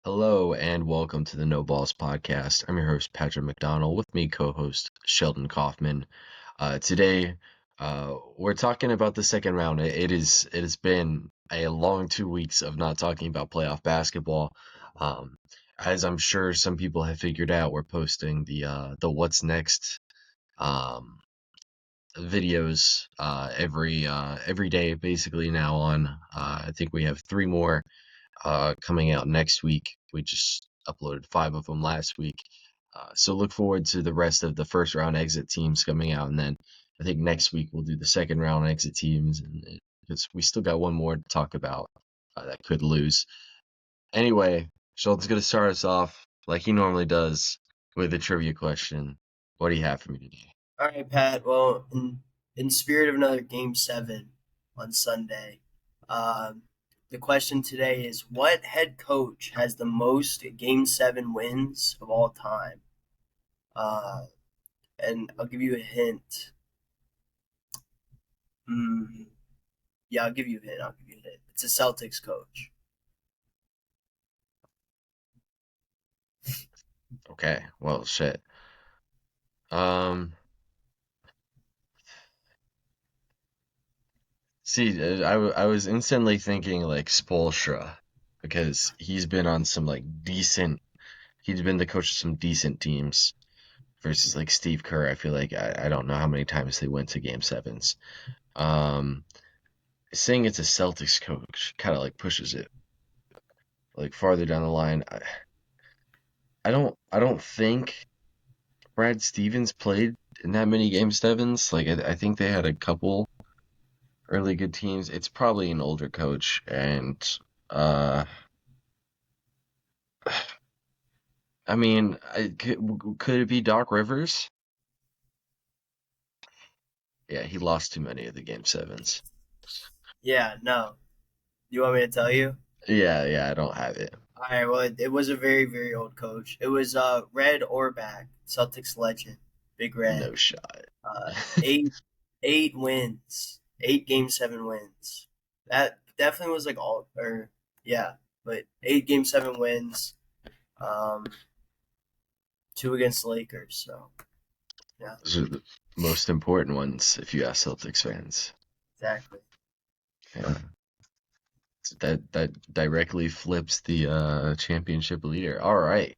Hello and welcome to the No Balls podcast. I'm your host, Patrick McDonald, with me, co host Sheldon Kaufman. Today, we're talking about the second round. It has been a long 2 weeks of not talking about playoff basketball. Um, as I'm sure some people have figured out, we're posting the What's Next um, videos every day, basically now on. I think we have three more coming out next week. We just uploaded five of them last week. So look forward to the rest of the first round exit teams coming out. And then I think next week we'll do the second round exit teams. And because we still got one more to talk about that could lose. Anyway, Schultz going to start us off like he normally does with a trivia question. What do you have for me today? All right, Pat. Well, in spirit of another Game 7 on Sunday, um, the question today is what head coach has the most Game 7 wins of all time? Uh, and I'll give you a hint. Mm, yeah, I'll give you a hint. I'll give you a hint. It's a Celtics coach. Okay, well, shit. Um, See, I was instantly thinking like Spoelstra because he's been on some like decent. He's been the coach of some decent teams versus like Steve Kerr. I feel like I don't know how many times they went to Game Sevens. Um, Saying it's a Celtics coach kind of like pushes it like farther down the line. I don't think Brad Stevens played in that many Game Sevens. Like I think they had a couple early good teams. It's probably an older coach and. Uh, I mean, could it be Doc Rivers? Yeah, he lost too many of the game sevens. Yeah, no. You want me to tell you? Yeah, I don't have it. All right. Well, it was a very, very old coach. It was Red Auerbach, Celtics legend, Big Red. No shot. Eight wins, 8 Game 7 wins. That definitely was like all or yeah, but 8 Game 7 wins, um, two against the Lakers. So yeah, Those are the most important ones if you ask Celtics fans. exactly. Yeah. That directly flips the championship leader. All right,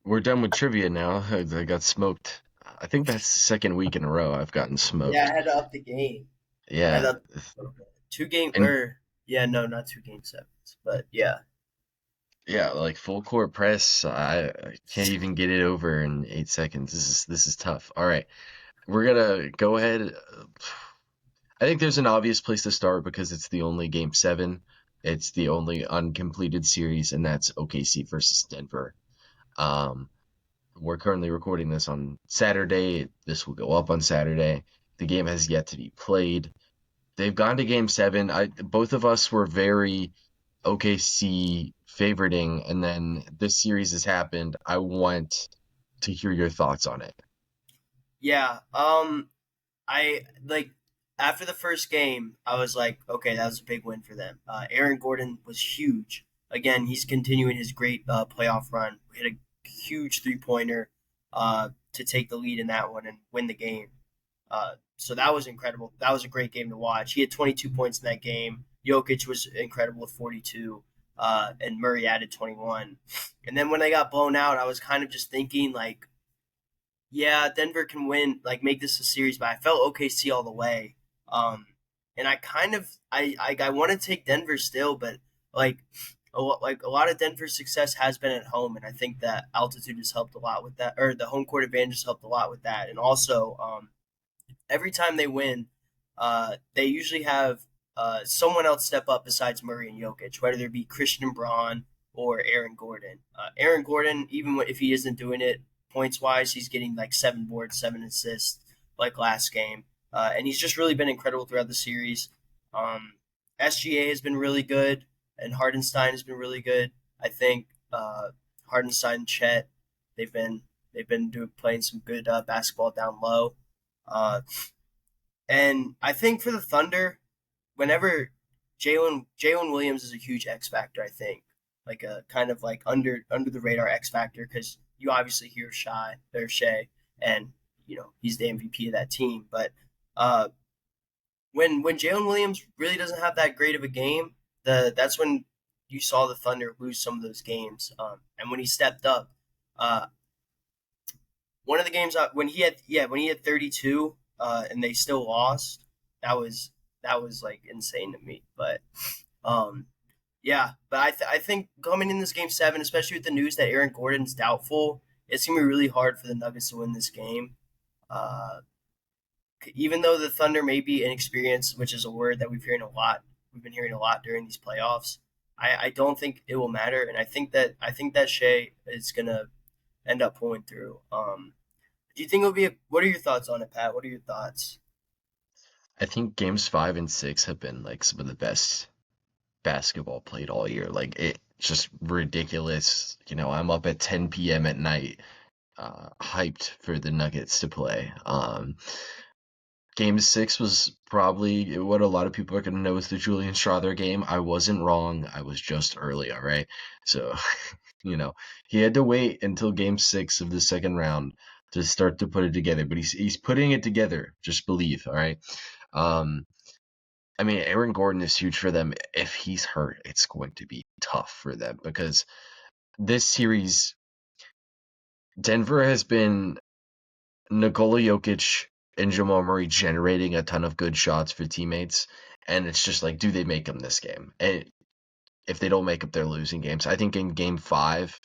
we're done with trivia now. I got smoked. I think that's the second week in a row I've gotten Yeah, smoked. I had to up the game. I had to Yeah, up a little bit. Two game and or yeah, no, not 2 Game 7s, but yeah. yeah, like full court press. I can't even get it over in 8 seconds. This is tough. All right. We're gonna go ahead. I think there's an obvious place to start because it's the only game seven. It's the only uncompleted series, and that's OKC versus Denver. Um, we're currently recording this on Saturday. This will go up on Saturday. The game has yet to be played. They've gone to game seven. Both of us were very OKC favoriting, and then this series has happened. I want to hear your thoughts on it. Yeah. I like after the first game, I was like, okay, that was a big win for them. Aaron Gordon was huge. Again, he's continuing his great playoff run. Hit a huge 3 pointer to take the lead in that one and win the game. So that was incredible. That was a great game to watch. He had 22 points in that game. Jokic was incredible with 42, and Murray added 21. And then when they got blown out, I was kind of just thinking like, yeah, Denver can win, like make this a series, but I felt OKC all the way. Um, and I kind of I want to take Denver still, but like like a lot of Denver's success has been at home, and I think that altitude has helped a lot with that, or the home court advantage has helped a lot with that. And also, every time they win, they usually have someone else step up besides Murray and Jokic, whether it be Christian Braun or Aaron Gordon. Aaron Gordon, even if he isn't doing it points wise, he's getting like 7 boards, 7 assists, like last game, and he's just really been incredible throughout the series. SGA has been really good, and Hardenstein has been really good. I think Hardenstein, Chet, they've been playing some good basketball down low. Uh, and I think for the Thunder, whenever Jalen Williams is a huge X factor, I think. like a kind of like under the radar X factor because you obviously hear Shea, and he's the MVP of that team. But uh, when Jalen Williams really doesn't have that great of a game, that's when you saw the Thunder lose some of those games. And when he stepped up, uh, one of the games when he had 32, and they still lost. That was like insane to me. But um, yeah, but I think coming in this game 7, especially with the news that Aaron Gordon's doubtful, it's gonna be really hard for the Nuggets to win this game. Uh, Even though the Thunder may be inexperienced, which is a word that we've been hearing a lot during these playoffs. I don't think it will matter, and I think that Shea is gonna end up pulling through. Do you think it'll be? What are your thoughts on it, Pat? What are your thoughts? I think games 5 and 6 have been like some of the best basketball played all year. Like it's just ridiculous. I'm up at 10 p.m. at night, hyped for the Nuggets to play. Game 6 was probably what a lot of people are going to know is the Julian Strawther game. I wasn't wrong. I was just early, all right? So, you know, he had to wait until game 6 of the second round to start to put it together, but he's putting it together. Just believe, all right? Um, I mean, Aaron Gordon is huge for them. If he's hurt, it's going to be tough for them because this series, Denver has been Nikola Jokic and Jamal Murray generating a ton of good shots for teammates, and it's just like, do they make them this game? And if they don't make them, they're losing games. I think in game 5,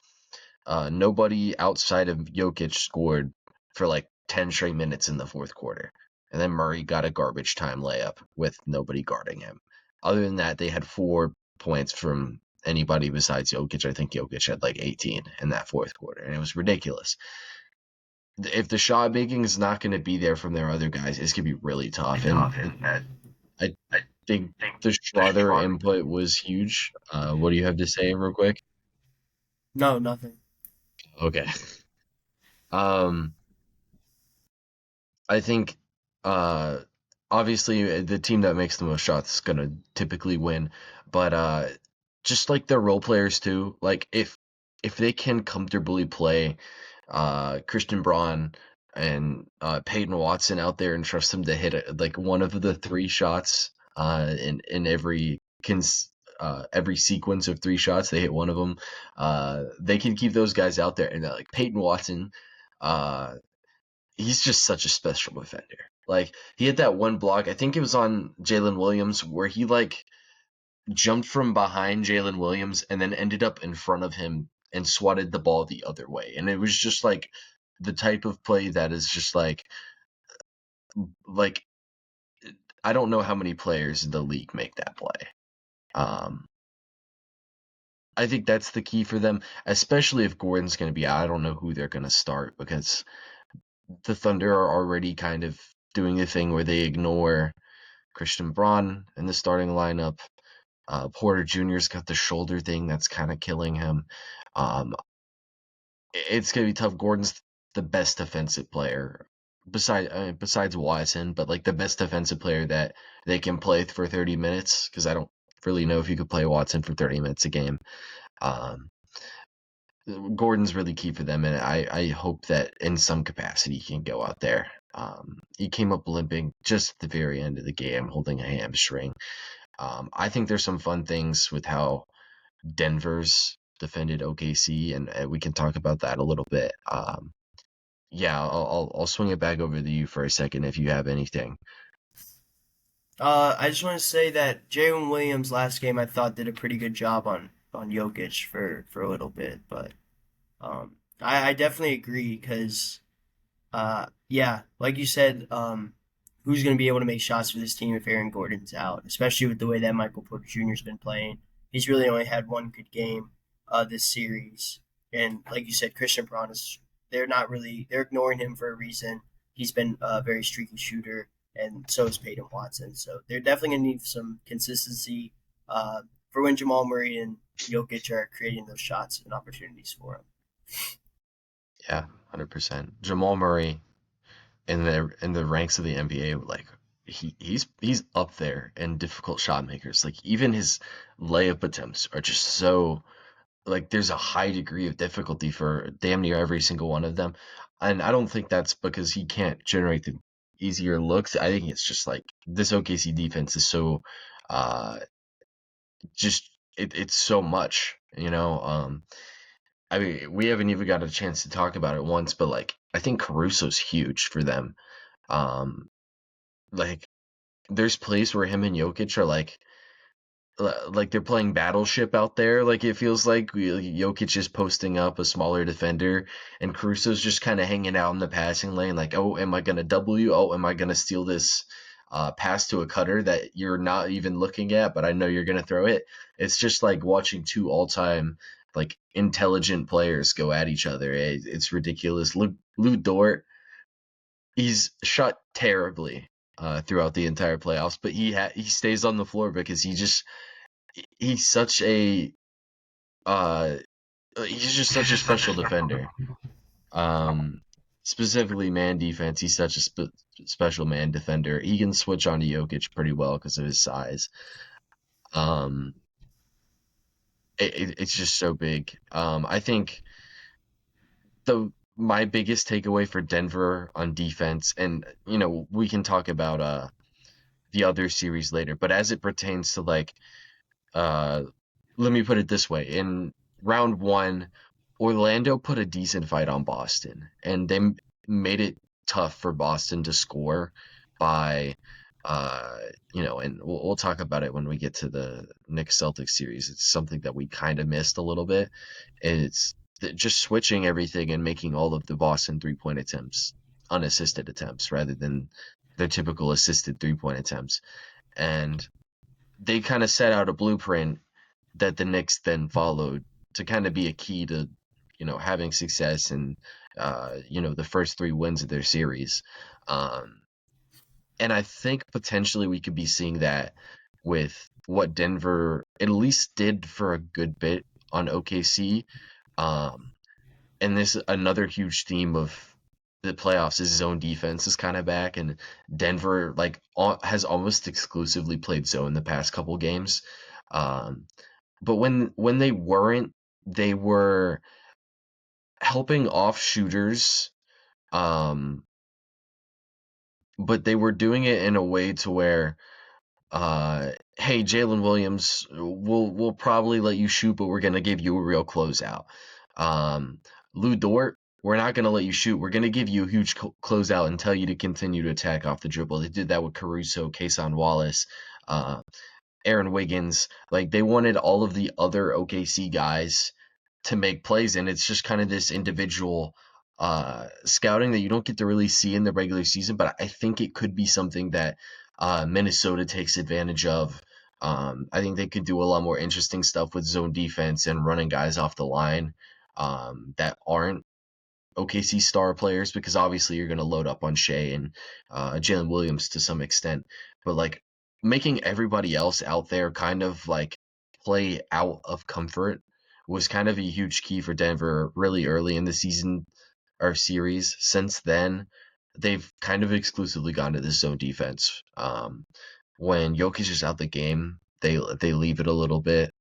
nobody outside of Jokic scored for like 10 straight minutes in the fourth quarter. And then Murray got a garbage time layup with nobody guarding him. Other than that, they had 4 points from anybody besides Jokic. I think Jokic had like 18 in that fourth quarter, and it was ridiculous. If the shot making is not going to be there from their other guys, it's going to be really tough. And I think the Schroeder input was huge. What do you have to say, real quick? No, nothing. Okay. Um, I think, uh, obviously, the team that makes the most shots is gonna typically win, but just like their role players too. Like if they can comfortably play Christian Braun and Peyton Watson out there and trust them to hit like one of the 3 shots in every sequence of 3 shots, they hit one of them. They can keep those guys out there, and like Peyton Watson. Uh, he's just such a special defender. Like he had that one block, I think it was on Jalen Williams, where he like jumped from behind Jalen Williams and then ended up in front of him and swatted the ball the other way. And it was just like the type of play that is just like I don't know how many players in the league make that play. Um, I think that's the key for them, especially if Gordon's going to be out. I don't know who they're going to start because the Thunder are already kind of doing the thing where they ignore Christian Braun in the starting lineup. Porter Jr.'s got the shoulder thing that's kind of killing him. Um, it's gonna be tough. Gordon's the best defensive player besides Watson, but like the best defensive player that they can play for 30 minutes because I don't really know if you could play Watson for 30 minutes a game. Um, Gordon's really key for them, and I hope that in some capacity he can go out there. He came up limping just at the very end of the game, holding a hamstring. I think there's some fun things with how Denver's defended OKC, and we can talk about that a little bit. Yeah, I'll swing it back over to you for a second if you have anything. I just want to say that Jalen Williams last game I thought did a pretty good job on Jokic for a little bit, but I definitely agree because yeah, like you said, who's going to be able to make shots for this team if Aaron Gordon's out, especially with the way that Michael Porter Jr.'s been playing. He's really only had one good game this series, and like you said, Christian Braun is they're ignoring him for a reason. He's been a very streaky shooter, and so is Peyton Watson. So they're definitely going to need some consistency for when Jamal Murray and Jokic are creating those shots and opportunities for him. Yeah, 100%. Jamal Murray in the ranks of the NBA, like he's up there in difficult shot makers. Like even his layup attempts are just so like there's a high degree of difficulty for damn near every single one of them. And I don't think that's because he can't generate the easier looks. I think it's just like this OKC defense is so uh just it's so much, you know. I mean, we haven't even got a chance to talk about it once, but like I think Caruso's huge for them. Um like there's plays where him and Jokic are like they're playing Battleship out there. Like it feels like Jokic is posting up a smaller defender, and Caruso's just kind of hanging out in the passing lane. Like, oh, am I gonna double you? Oh, am I gonna steal this pass to a cutter that you're not even looking at, but I know you're gonna throw it. It's just like watching two all-time like intelligent players go at each other. It's ridiculous. Lou Dort, he's shot terribly throughout the entire playoffs, but he stays on the floor because he's such a uh he's just such a special defender. Um Specifically man defense, he's such a special man defender. He can switch on to Jokic pretty well because of his size. Um it's just so big. I think the my biggest takeaway for Denver on defense, and we can talk about the other series later, but as it pertains to like uh let me put it this way. In round one, Orlando put a decent fight on Boston, and they made it tough for Boston to score by, uh, and we'll talk about it when we get to the Knicks Celtics series. It's something that we kind of missed a little bit. It's just switching everything and making all of the Boston 3-point attempts unassisted attempts rather than their typical assisted 3-point attempts. And they kind of set out a blueprint that the Knicks then followed to kind of be a key to, having success and, the first three wins of their series. Um, and I think potentially we could be seeing that with what Denver at least did for a good bit on OKC. Um, and this another huge theme of the playoffs is zone defense is kind of back, and Denver has almost exclusively played zone the past couple games. Um, but when they weren't, they were helping off shooters, um, but they were doing it in a way to where, hey, Jalen Williams, we'll probably let you shoot, but we're gonna give you a real closeout. Lou Dort, we're not gonna let you shoot. We're gonna give you a huge closeout and tell you to continue to attack off the dribble. They did that with Caruso, Kason Wallace, uh, Aaron Wiggins. Like they wanted all of the other OKC guys to make plays, and it's just kind of this individual scouting that you don't get to really see in the regular season. But I think it could be something that Minnesota takes advantage of. I think they could do a lot more interesting stuff with zone defense and running guys off the line that aren't OKC star players, because obviously you're going to load up on Shea and Jalen Williams to some extent, but like making everybody else out there kind of like play out of comfort was kind of a huge key for Denver really early in the season or series. Since then, they've kind of exclusively gone to the zone defense. When Jokic is out the game, they leave it a little bit.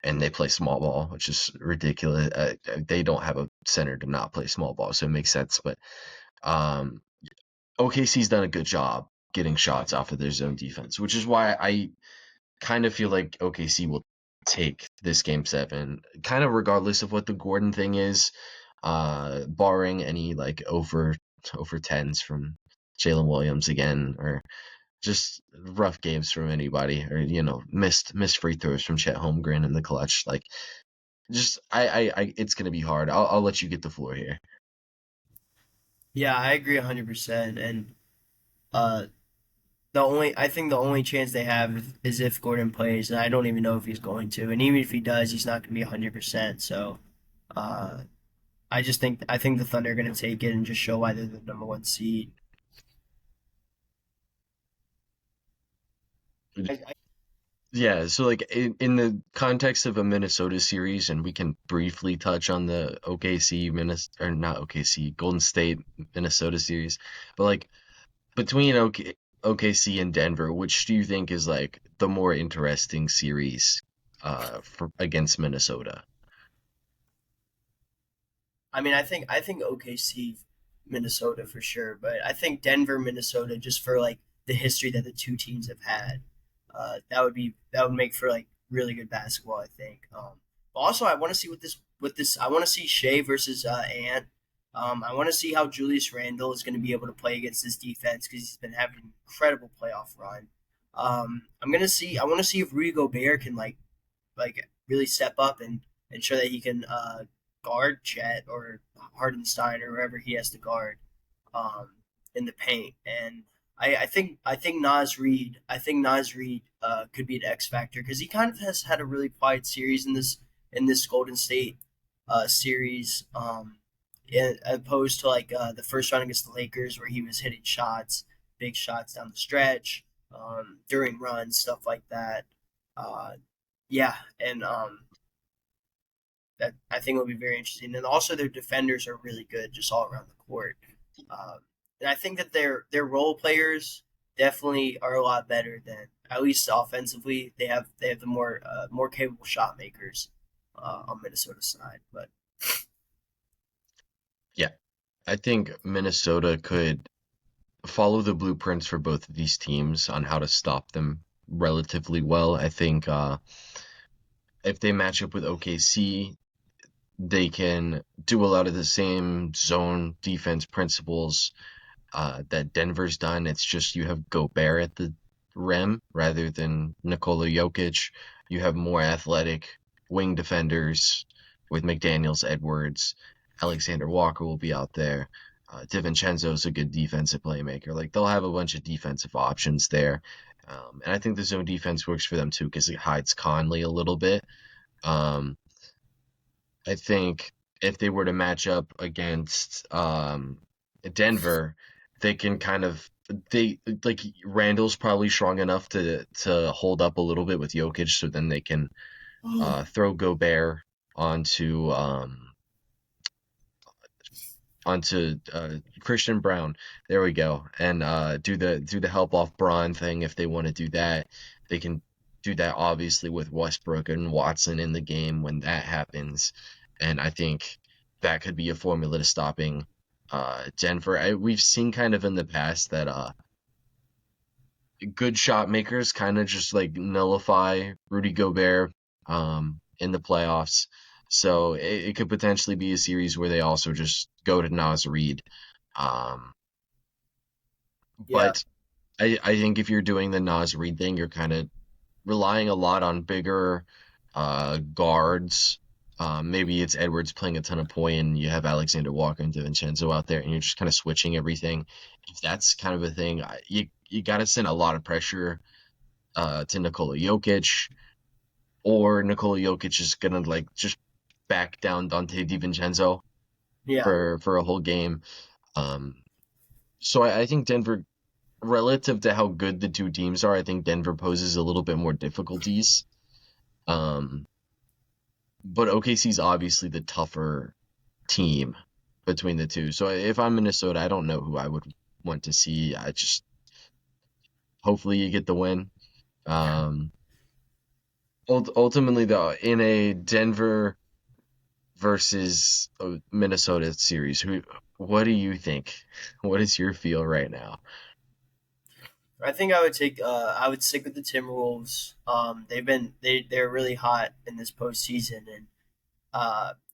And they play small ball, which is ridiculous. They don't have a center to not play small ball, so it makes sense. But um, OKC's done a good job getting shots off of their zone defense, which is why I kind of feel like OKC will take this game 7, kind of regardless of what the Gordon thing is, barring any like over tens from Jalen Williams again, or just rough games from anybody, or missed free throws from Chet Holmgren in the clutch. Like, just I it's gonna be hard. I'll let you get the floor here. Yeah, I agree 100%. And uh, I think the only chance they have is if Gordon plays, and I don't even know if he's going to. And even if he does, he's not going to be 100%. So, uh, I think the Thunder are going to take it and just show why they're the number one seed. I Yeah, so like in the context of a Minnesota series, and we can briefly touch on the OKC Minnesota, or not OKC, Golden State Minnesota series, but like between OKC and Denver, which do you think is like the more interesting series against Minnesota. I mean, I think OKC, Minnesota for sure, but I think Denver, Minnesota, just for like the history that the two teams have had, that would make for like really good basketball. I think. But also, I want to see what this. I want to see Shea versus Ant. I want to see how Julius Randle is going to be able to play against this defense because he's been having an incredible playoff run. I'm gonna see. I want to see if Rudy Gobert can like really step up and show that he can guard Chet or Hardenstein or whoever he has to guard um, in the paint. And I think Nas Reed could be an X factor because he kind of has had a really quiet series in this Golden State series. As opposed to like the first round against the Lakers where he was hitting shots, big shots down the stretch, during runs, stuff like that. Uh, yeah, and that I think will be very interesting. And also their defenders are really good, just all around the court. And I think that their role players definitely are a lot better than at least offensively. They have the more capable shot makers on Minnesota's side. But Yeah, I think Minnesota could follow the blueprints for both of these teams on how to stop them relatively well. I think if they match up with OKC, they can do a lot of the same zone defense principles that Denver's done. It's just you have Gobert at the rim rather than Nikola Jokic. You have more athletic wing defenders with McDaniels, Edwards, Alexander Walker will be out there. DiVincenzo's a good defensive playmaker. Like they'll have a bunch of defensive options there. And I think the zone defense works for them too because it hides Conley a little bit. Um, I think if they were to match up against Denver, they can kind of they like Randall's probably strong enough to hold up a little bit with Jokic, so then they can throw Gobert onto Christian Brown. There we go, and do the help off Braun thing if they want to do that. They can do that obviously with Westbrook and Watson in the game when that happens, and I think that could be a formula to stopping Denver. We've seen kind of in the past that good shot makers kind of just like nullify Rudy Gobert in the playoffs. So it could potentially be a series where they also just go to Nas Reed. Um, yeah, but I think if you're doing the Nas Reed thing, you're kind of relying a lot on bigger guards. Maybe it's Edwards playing a ton of point, and you have Alexander Walker and DiVincenzo out there, and you're just kind of switching everything. If that's kind of a thing, you got to send a lot of pressure to Nikola Jokic, or Nikola Jokic is gonna like just back down Dante DiVincenzo yeah, for a whole game. Um, so I think Denver, relative to how good the two teams are, I think Denver poses a little bit more difficulties. Um, but OKC's obviously the tougher team between the two. So if I'm Minnesota, I don't know who I would want to see. I just hopefully you get the win. Um, ultimately, though, in a Denver versus Minnesota series, what do you think? What is your feel right now? I think I would stick with the Timberwolves. They're really hot in this postseason, and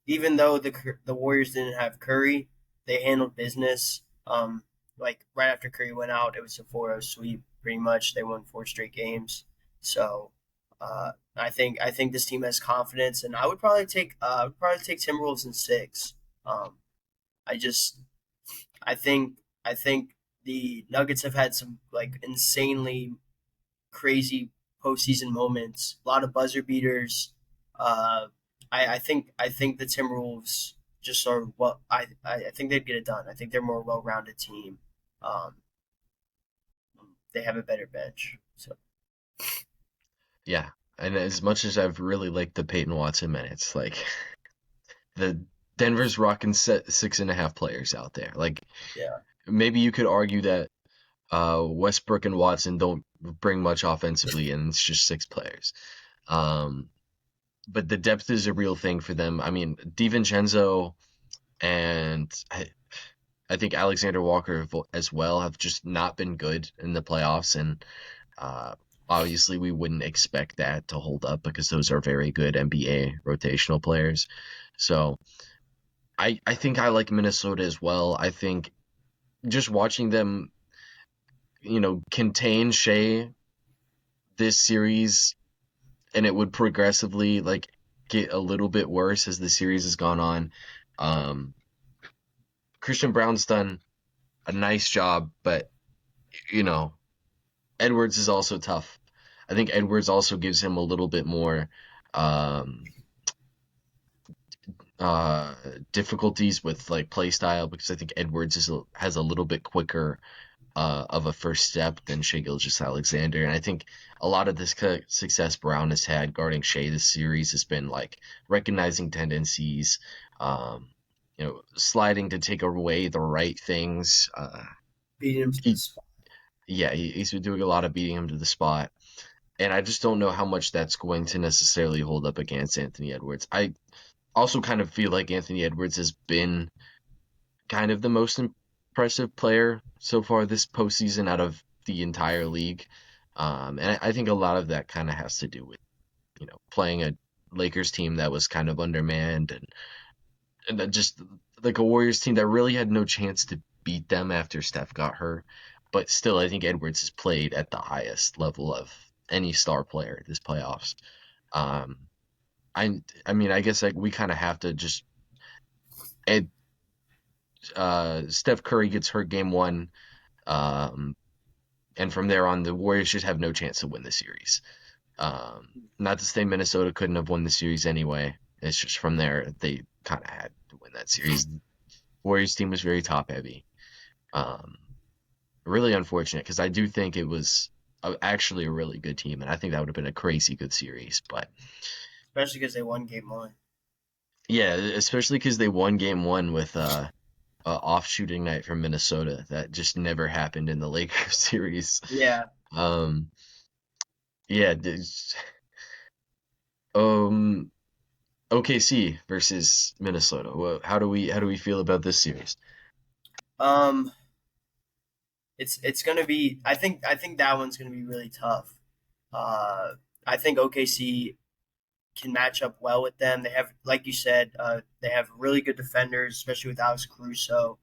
even though the Warriors didn't have Curry, they handled business. Like right after Curry went out, it was a 4-0 sweep. Pretty much, they won 4 straight games. So I think this team has confidence, and I would probably take Timberwolves in six. Um, I just I think the Nuggets have had some like insanely crazy postseason moments, a lot of buzzer beaters. Uh, I think the Timberwolves just are what I think they'd get it done. I think they're a more well rounded team. Um, they have a better bench. So Yeah, and as much as I've really liked the Peyton Watson minutes, like the Denver's rocking 6.5 players out there. Like yeah, maybe you could argue that Westbrook and Watson don't bring much offensively, and it's just 6 players. Um, but the depth is a real thing for them. I mean, DiVincenzo and I think Alexander Walker as well have just not been good in the playoffs, and uh, obviously we wouldn't expect that to hold up because those are very good NBA rotational players. So I think I like Minnesota as well. I think just watching them, contain Shea this series, and it would progressively like get a little bit worse as the series has gone on. Um, Christian Brown's done a nice job, but you know, Edwards is also tough. I think Edwards also gives him a little bit more um, uh, difficulties with like play style because I think Edwards has a little bit quicker of a first step than Shai Gilgeous-Alexander, and I think a lot of this success Brown has had guarding Shai this series has been like recognizing tendencies, um, sliding to take away the right things. Beating him to the He, spot. yeah, he's been doing a lot of beating him to the spot. And I just don't know how much that's going to necessarily hold up against Anthony Edwards. I also kind of feel like Anthony Edwards has been kind of the most impressive player so far this postseason out of the entire league. And I think a lot of that kind of has to do with, playing a Lakers team that was kind of undermanned and just like a Warriors team that really had no chance to beat them after Steph got hurt. But still, I think Edwards has played at the highest level of any star player this playoffs. Um, I mean, I guess like we kind of have to just Ed, Steph Curry gets hurt game one, um, and from there on, the Warriors should have no chance to win the series. Not to say Minnesota couldn't have won the series anyway. It's just from there they kind of had to win that series. Warriors team was very top heavy. Um, Really unfortunate because I do think it was actually a really good team, and I think that would have been a crazy good series. But Especially because they won game one. yeah, especially because they won game one with off shooting night from Minnesota that just never happened in the Lakers series. Yeah. Um, yeah, um, OKC versus Minnesota. How do we feel about this series? Um, it's gonna be. I think that one's gonna be really tough. Uh, I think OKC can match up well with them. They have, like you said, they have really good defenders, especially with Alex Caruso.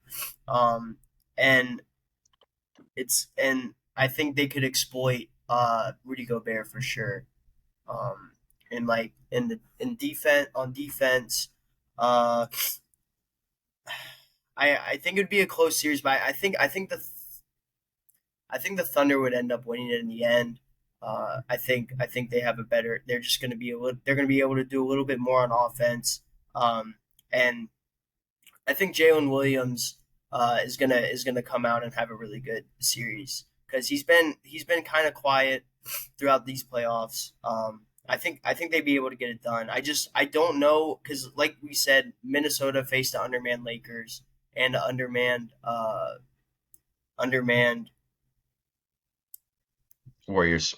Um, and and I think they could exploit Rudy Gobert for sure. And like in defense on defense, uh, I think it'd be a close series, but I think the Thunder would end up winning it in the end. I think they have a better. They're just going to be they're going to be able to do a little bit more on offense. And I think Jalen Williams is gonna come out and have a really good series because he's been kind of quiet throughout these playoffs. I think they'd be able to get it done. I don't know because like we said, Minnesota faced the undermanned Lakers and the undermanned Warriors.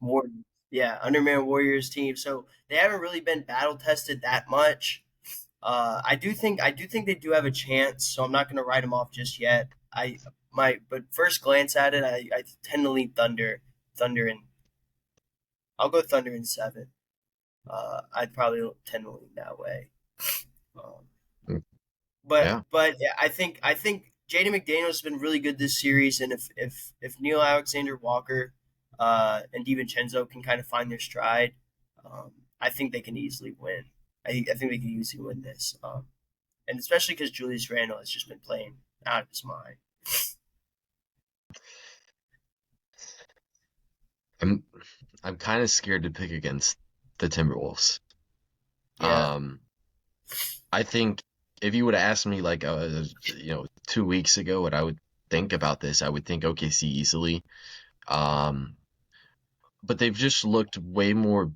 Warriors. Yeah, undermanned Warriors team. So they haven't really been battle tested that much. I do think they do have a chance, so I'm not going to write them off just yet. But first glance at it, I tend to lean Thunder, and I'll go Thunder in seven. I'd probably tend to lean that way. Um, Mm, but yeah. but yeah, I think Jaden McDaniels has been really good this series, and if Neil Alexander Walker, and DiVincenzo can kind of find their stride, I think they can easily win. I think they can easily win this. And especially because Julius Randle has just been playing out of his mind. I'm I'm kind of scared to pick against the Timberwolves. Yeah, Um, I think if you would have asked me like 2 weeks ago what I would think about this, I would think OKC easily. Um, but they've just looked way more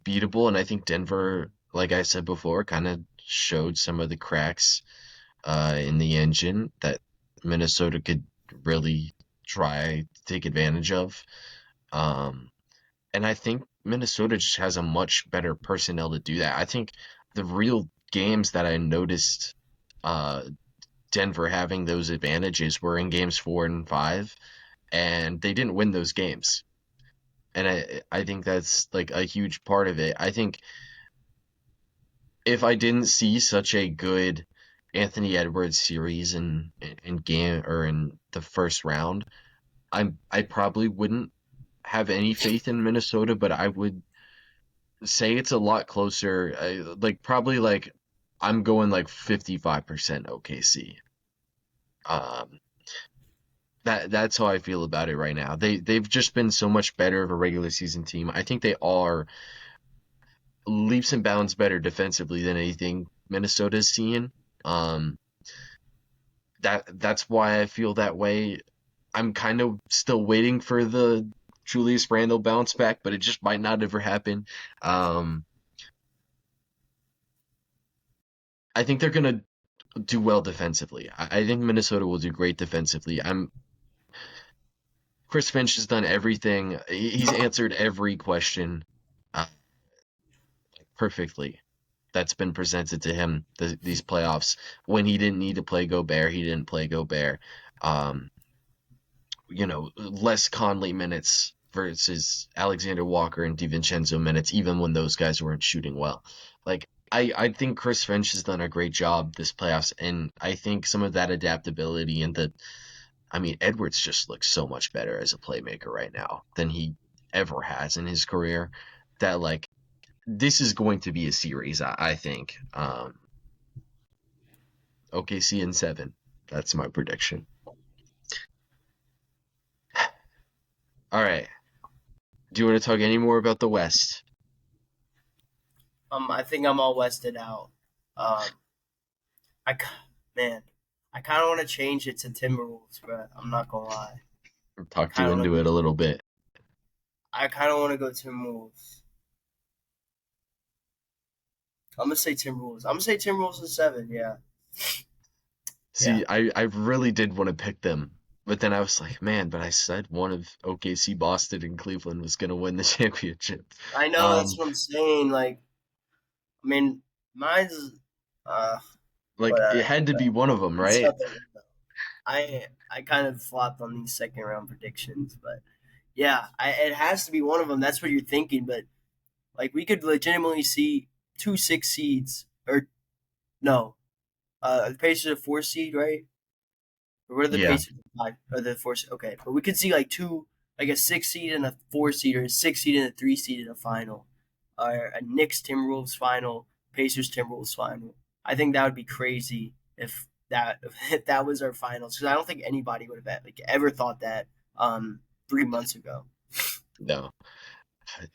beatable, and I think Denver, like I said before, kind of showed some of the cracks in the engine that Minnesota could really try to take advantage of. Um, and I think Minnesota just has a much better personnel to do that. I think the real games that I noticed uh, Denver having those advantages were in games 4 and 5, and they didn't win those games. And I think that's like a huge part of it. I think if I didn't see such a good Anthony Edwards series in game or in the first round, I probably wouldn't have any faith in Minnesota, but I would say it's a lot closer. Like probably like I'm going like 55% OKC. Um, that's how I feel about it right now. They've just been so much better of a regular season team. I think they are leaps and bounds better defensively than anything Minnesota's seeing. Um, that's why I feel that way. I'm kind of still waiting for the Julius Randle bounce back, but it just might not ever happen. Um, I think they're gonna do well defensively. I think Minnesota will do great defensively. I'm Chris Finch has done everything. He's answered every question uh, perfectly that's been presented to him these playoffs. When he didn't need to play Gobert, he didn't play Gobert. Um, less Conley minutes versus Alexander Walker and DiVincenzo minutes, even when those guys weren't shooting well. Like I think Chris Finch has done a great job this playoffs, and I think some of that adaptability and Edwards just looks so much better as a playmaker right now than he ever has in his career. That like this is going to be a series, I think. OKC in 7. That's my prediction. All right. Do you want to talk any more about the West? I think I'm all wested out. Um, I man, I kind of want to change it to Timberwolves, but I'm not gonna lie. I Talked you kind of want into to it go. a little bit. I kind of want to go Timberwolves. I'm gonna say Timberwolves. I'm gonna say Timberwolves in 7. Yeah, yeah. See, I really did want to pick them, but then I was like, man, but I said one of OKC, Boston, and Cleveland was going to win the championship. I know that's Um, what I'm saying. Like, I mean, mine's uh, like but it had to be one of them, it's right? out the window. I kind of flopped on these second round predictions, but yeah, it has to be one of them. That's what you're thinking, but like we could legitimately see 2 6 seeds or no, the Pacers are 4 seed, right? Or what are the Yeah, Pacers? Five or the 4 seed? Okay, but we could see like a 6 seed and a 4 seed, or a 6 seed and a 3 seed in a final, or a Knicks Timberwolves final, Pacers Timberwolves final. I think that would be crazy that if that was our finals, because I don't think anybody would have like ever thought that 3 months ago. no.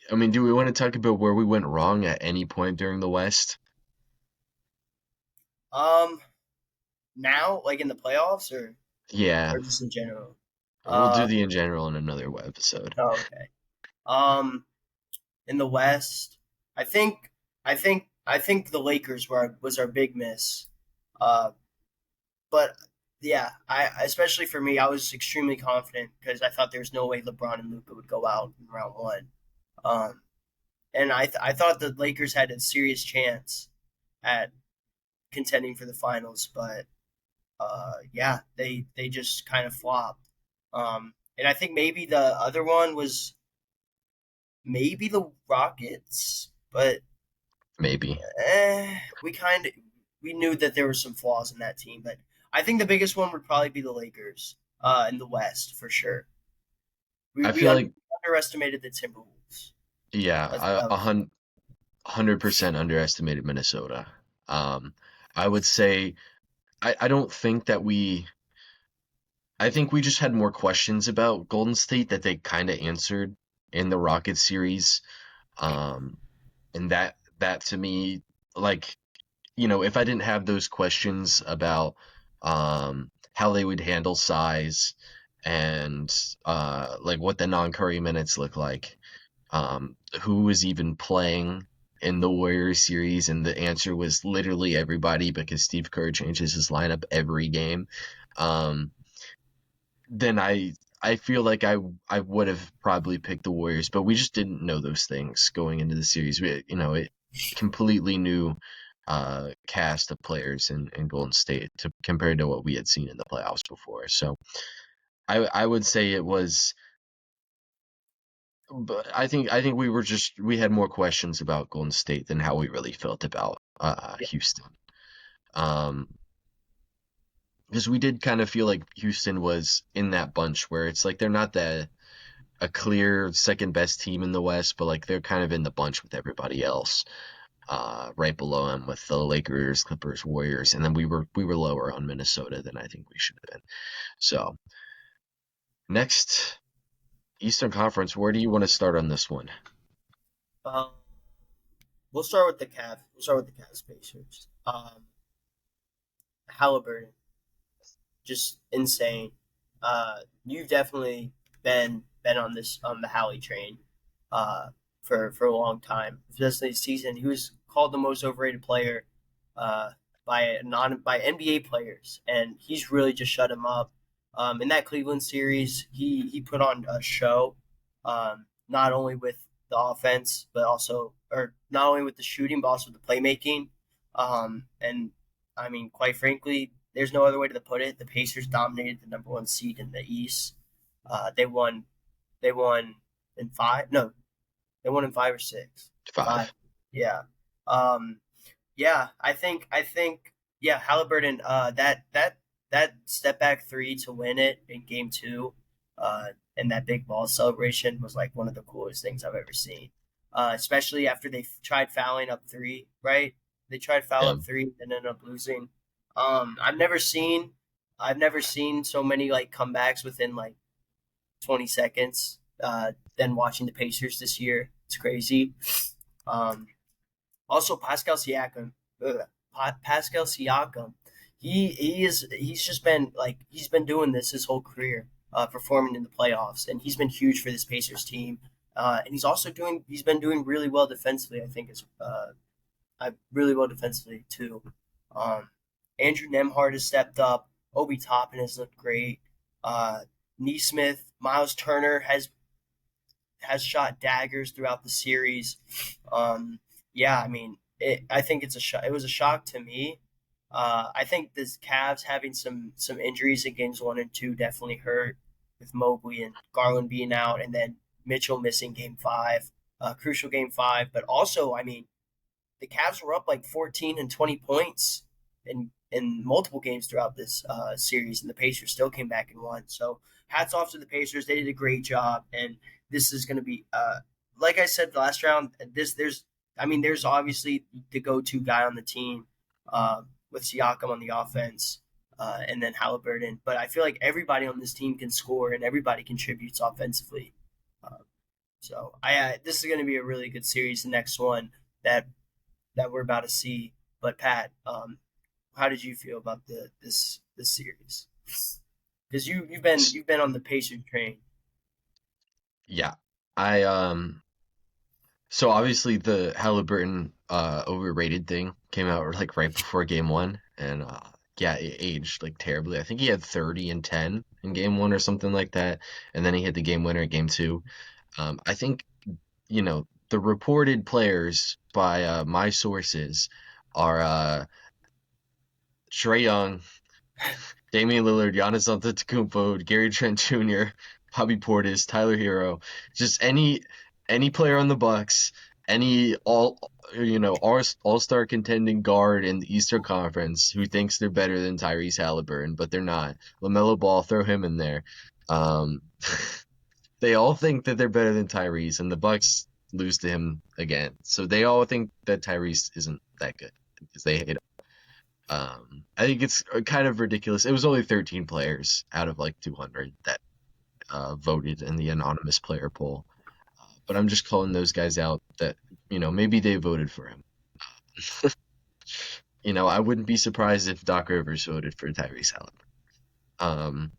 Do we want to talk about where we went wrong at any point during the West? Um, Now like in the playoffs Yeah, or just in general. we'll do Uh, the in general in another episode. oh, okay. Um, in the West, I think I think the Lakers was our big miss. Uh, but yeah, I especially for me, I was extremely confident because I thought there was no way LeBron and Luka would go out in round one. Um, and I thought the Lakers had a serious chance at contending for the finals, but yeah, they just kind of flopped. And I think maybe the other one was maybe the Rockets, but Maybe. we we knew that there were some flaws in that team, but I think the biggest one would probably be the Lakers in the West for sure. I We feel like, underestimated the Timberwolves. yeah, That's what I I a was. 100% underestimated Minnesota. Um, I would say I don't think that I think we just had more questions about Golden State that they kind of answered in the Rockets series. Um, and that to me, like, if I didn't have those questions about how they would handle size and like what the non-Curry minutes look like, who was even playing in the Warriors series, and the answer was literally everybody because Steve Kerr changes his lineup every game. Um, then I feel like I would have probably picked the Warriors, but we just didn't know those things going into the series. It completely new cast of players in Golden State compared to what we had seen in the playoffs before. So I would say it was, but I think we had more questions about Golden State than how we really felt about Yeah. Houston. Um, because we did kind of feel like Houston was in that bunch where it's like they're not a clear second best team in the West, but like they're kind of in the bunch with everybody else, right below them with the Lakers, Clippers, Warriors, and then we were lower on Minnesota than I think we should have been. So next Eastern Conference, where do you want to start on this one? Um, we'll start with the Cavs. We'll start with the Cavs Pacers. Halliburton, just insane. You've definitely been on this on the Halley train, for a long time. Especially this season, he was called the most overrated player, uh, by NBA players, and he's really just shut him up. In that Cleveland series, he put on a show, not only with the offense, but also, or not only with the shooting, but also the playmaking. And I mean, quite frankly, there's no other way to put it. The Pacers dominated the number one seed in the East. They won. They won in five. No, they won in five or six. Five. Five. Yeah. Um, yeah. I think. Yeah. Halliburton. That step back three to win it in game two, and that big ball celebration was like one of the coolest things I've ever seen. Especially after they tried fouling up three. Right. They tried foul Yeah. up three and ended up losing. I've never seen. I've never seen so many like comebacks within like 20 seconds, than watching the Pacers this year. It's crazy. Um, Also, Pascal Siakam. Pascal Siakam. He's just been like he's been doing this his whole career, performing in the playoffs, and he's been huge for this Pacers team. And he's been doing really well defensively. I think it's really well defensively too. Um, Andrew Nemhard has stepped up. Obi Toppin has looked great. Uh, Neesmith, Miles Turner has shot daggers throughout the series. Um, yeah, I mean, I think it was a shock to me. I think this Cavs having some injuries in games one and two definitely hurt, with Mobley and Garland being out, and then Mitchell missing game five, crucial game five. But also, I mean, the Cavs were up like 14 and 20 points in multiple games throughout this series, and the Pacers still came back and won. So hats off to the Pacers; they did a great job, and this is going to be, like I said last round. There's obviously the go-to guy on the team, with Siakam on the offense, and then Halliburton. But I feel like everybody on this team can score, and everybody contributes offensively. Uh, this is going to be a really good series. The next one that that we're about to see. But Pat, how did you feel about this series? Because you've been on the Pacers train. Yeah. I So obviously the Halliburton overrated thing came out like right before game one, and yeah, it aged like terribly. I think he had 30 and 10 in game one or something like that, and then he hit the game winner in game two. I think the reported players by my sources are Trae Young, Damian Lillard, Giannis Antetokounmpo, Gary Trent Jr., Bobby Portis, Tyler Hero, just any player on the Bucks, any all-star contending guard in the Eastern Conference who thinks they're better than Tyrese Halliburton, but they're not. LaMelo Ball, throw him in there. Um, they all think that they're better than Tyrese, and the Bucks lose to him again. So they all think that Tyrese isn't that good because they hate him. I think it's kind of ridiculous. It was only 13 players out of like 200 that voted in the anonymous player poll. But I'm just calling those guys out that, maybe they voted for him. I wouldn't be surprised if Doc Rivers voted for Tyrese Halliburton.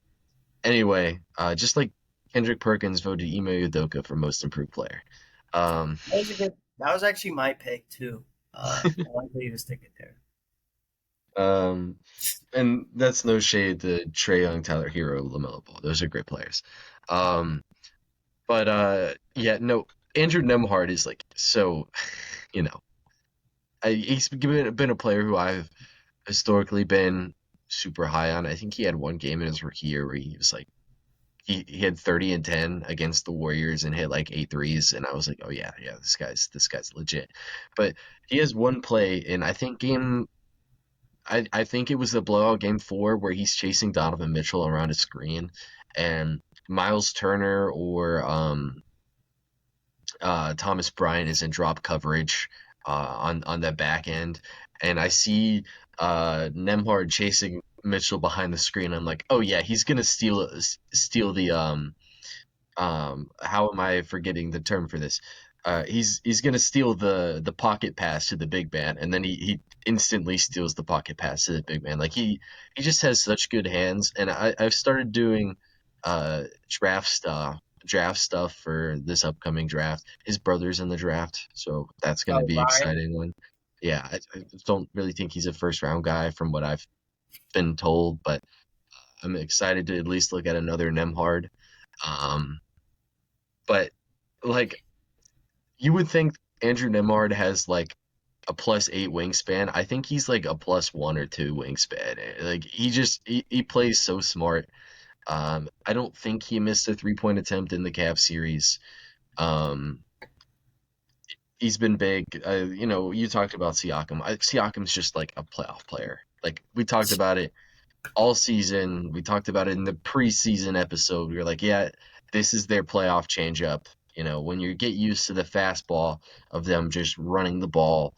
Anyway, just like Kendrick Perkins voted Ime Udoka for most improved player. Um, That was actually my pick too. I like that you was sticking there. Um, and that's no shade to Trae Young, Tyler Hero, LaMelo Ball. Those are great players. Um, but yeah, no, Andrew Nemhard is like so, you know, he's been a player who I've historically been super high on. I think he had one game in his rookie year where he was like he had 30 and 10 against the Warriors and hit like eight threes, and I was like, oh yeah, yeah, this guy's legit. But he has one play in I think I think it was the blowout game four where he's chasing Donovan Mitchell around a screen, and Miles Turner or Thomas Bryant is in drop coverage on that back end, and I see Nemhard chasing Mitchell behind the screen. I'm like, oh yeah, he's gonna steal the how am I forgetting the term for this? He's gonna steal the pocket pass to the big man, and then he instantly steals the pocket pass to the big man. Like he just has such good hands, and I've started doing uh draft stuff draft stuff for this upcoming draft. His brother's in the draft, so that's gonna Oh, be Ryan. exciting one. Yeah, I don't really think he's a first round guy from what I've been told, but I'm excited to at least look at another Nemhard. Um, but like you would think Andrew Nemhard has like a +8 wingspan. I think he's like a +1 or two wingspan. Like he plays so smart. I don't think he missed a 3-point attempt in the Cavs series. Um, he's been big. You talked about Siakam. Siakam's just like a playoff player. Like we talked about it all season. We talked about it in the preseason episode. We were like, yeah, this is their playoff changeup. When you get used to the fastball of them just running the ball